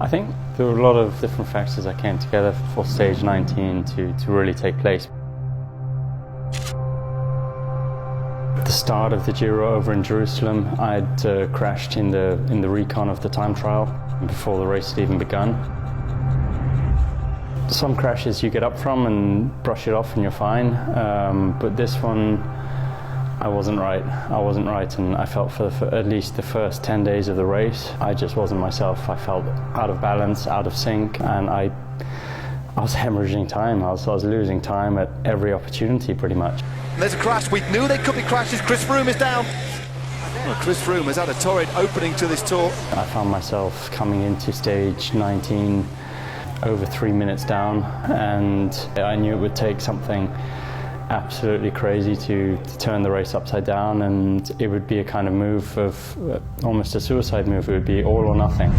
I think there were a lot of different factors that came together for stage 19 to really take place. At the start of the Giro over in Jerusalem, I'd crashed in the recon of the time trial before the race had even begun. Some crashes you get up from and brush it off and you're fine, but this one I wasn't right, and I felt for at least the first 10 days of the race, I just wasn't myself. I felt out of balance, out of sync, and I was hemorrhaging time. I was losing time at every opportunity, pretty much. And there's a crash. We knew there could be crashes. Chris Froome is down. Well, Chris Froome has had a torrid opening to this tour. I found myself coming into stage 19 over 3 minutes down, and I knew it would take something absolutely crazy to turn the race upside down, and it would be a kind of move of almost a suicide move. It would be all or nothing.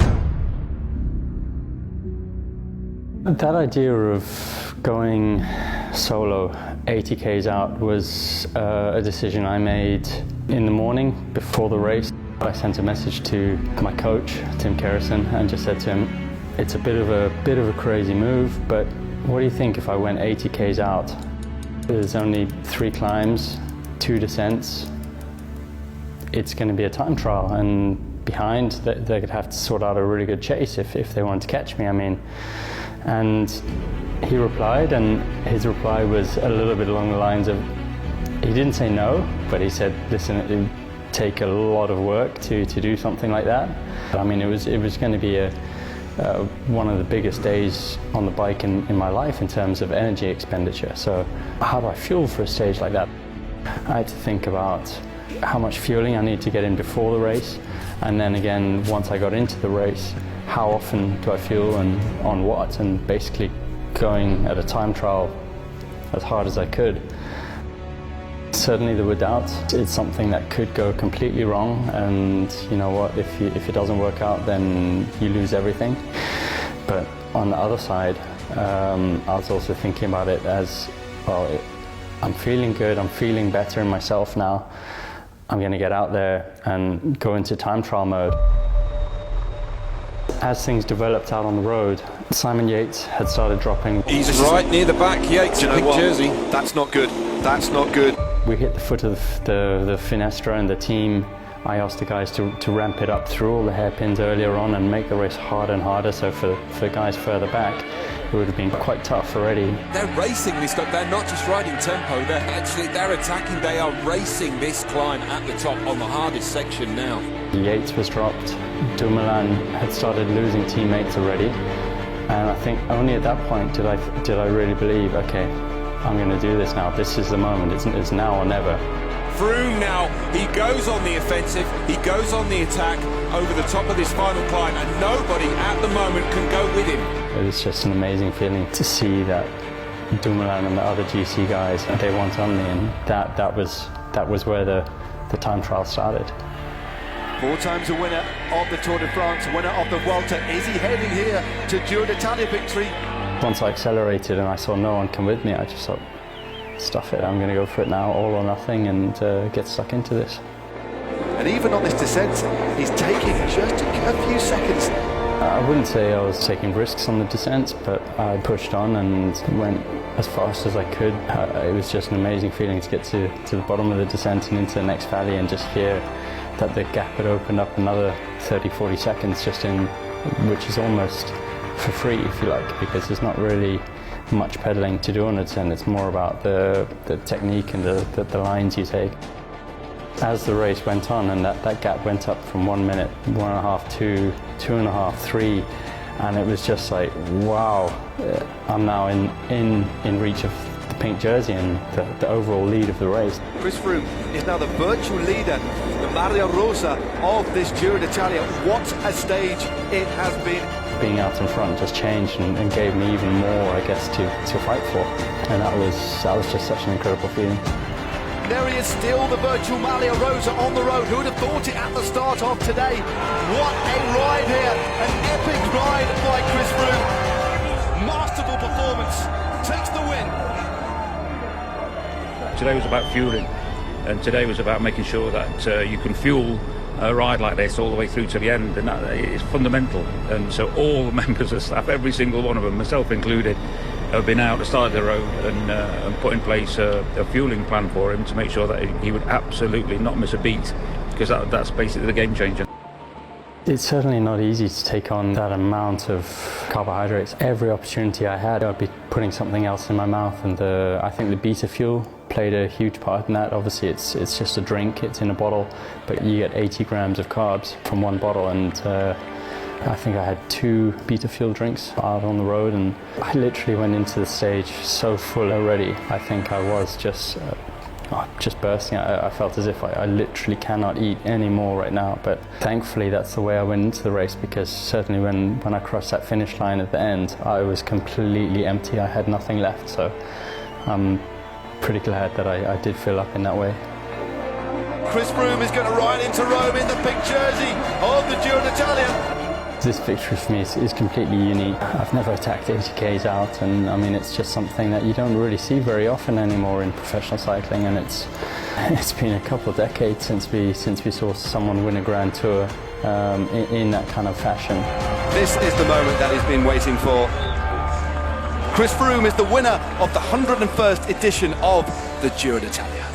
That idea of going solo 80 k's out was a decision I made in the morning before the race. I sent a message to my coach, Tim Kerrison, and just said to him, it's a bit of a crazy move, but what do you think if I went 80 k's out? There's only 3 climbs, 2 descents. It's going to be a time trial, and behind they're going to have to sort out a really good chase if they want to catch me, I mean. And he replied, and his reply was a little bit along the lines of, he didn't say no, but he said, listen, it would take a lot of work to do something like that. I mean, it was going to be one of the biggest days on the bike in my life in terms of energy expenditure. So how do I fuel for a stage like that? I had to think about how much fueling I need to get in before the race, and then again, once I got into the race, how often do I fuel and on what, and basically going at a time trial as hard as I could. Certainly there were doubts. It's something that could go completely wrong, and you know what, if it doesn't work out, then you lose everything. But on the other side, I was also thinking about it as, well, I'm feeling good, I'm feeling better in myself now. I'm going to get out there and go into time trial mode. As things developed out on the road, Simon Yates had started dropping. He's right near the back, Yates, pink jersey. That's not good, that's not good. We hit the foot of the Finestra, and the team, I asked the guys to ramp it up through all the hairpins earlier on and make the race harder and harder, so for guys further back, it would have been quite tough already. They're racing this, they're not just riding tempo, they're attacking, they are racing this climb at the top on the hardest section now. Yates was dropped, Dumoulin had started losing teammates already, and I think only at that point did I really believe, okay, I'm going to do this now, this is the moment, it's now or never. Froome now, he goes on the offensive, he goes on the attack over the top of this final climb, and nobody at the moment can go with him. It was just an amazing feeling to see that Dumoulin and the other GC guys, they want on me, and that was where the time trial started. 4 times a winner of the Tour de France, winner of the Vuelta. Is he heading here to Giro d'Italia victory? Once I accelerated and I saw no one come with me, I just thought, stuff it, I'm going to go for it now, all or nothing, and get stuck into this. And even on this descent, he's taking just a few seconds. I wouldn't say I was taking risks on the descent, but I pushed on and went as fast as I could. It was just an amazing feeling to get to the bottom of the descent and into the next valley and just hear that the gap had opened up another 30-40 seconds just in, which is almost for free, if you like, because there's not really much pedaling to do on a descent. It's more about the technique and the lines you take. As the race went on, and that gap went up from 1 minute, 1.5, 2, 2.5, 3, and it was just like, wow, I'm now in reach of the pink jersey and the overall lead of the race. Chris Froome is now the virtual leader, the Maria Rosa of this Giro d'Italia. What a stage it has been. Being out in front just changed and gave me even more, I guess, to fight for, and that was just such an incredible feeling. There he is, still the virtual Maria Rosa on the road. Who would have thought it at the start of today? What a ride here, an epic ride by Chris Froome. Masterful performance, takes the win. Today was about fueling, and today was about making sure that you can fuel a ride like this all the way through to the end, and that is fundamental. And so all the members of staff, every single one of them, myself included, have been out at the start of the road and put in place a fuelling plan for him to make sure that he would absolutely not miss a beat, because that's basically the game changer. It's certainly not easy to take on that amount of carbohydrates. Every opportunity I had, I'd be putting something else in my mouth, and I think the beta fuel played a huge part in that. Obviously it's just a drink, it's in a bottle, but you get 80 grams of carbs from one bottle, and I think I had 2 beta fuel drinks out on the road, and I literally went into the stage so full already. I think I was just bursting. I felt as if I literally cannot eat any more right now, but thankfully that's the way I went into the race, because certainly when I crossed that finish line at the end, I was completely empty. I had nothing left, so I'm pretty glad that I did fill up in that way. Chris Froome is going to ride into Rome in the pink jersey of the Giro d'Italia. This victory for me is completely unique. I've never attacked 80Ks out, and I mean it's just something that you don't really see very often anymore in professional cycling, and it's been a couple of decades since we saw someone win a Grand Tour in that kind of fashion. This is the moment that he's been waiting for. Chris Froome is the winner of the 101st edition of the Giro d'Italia.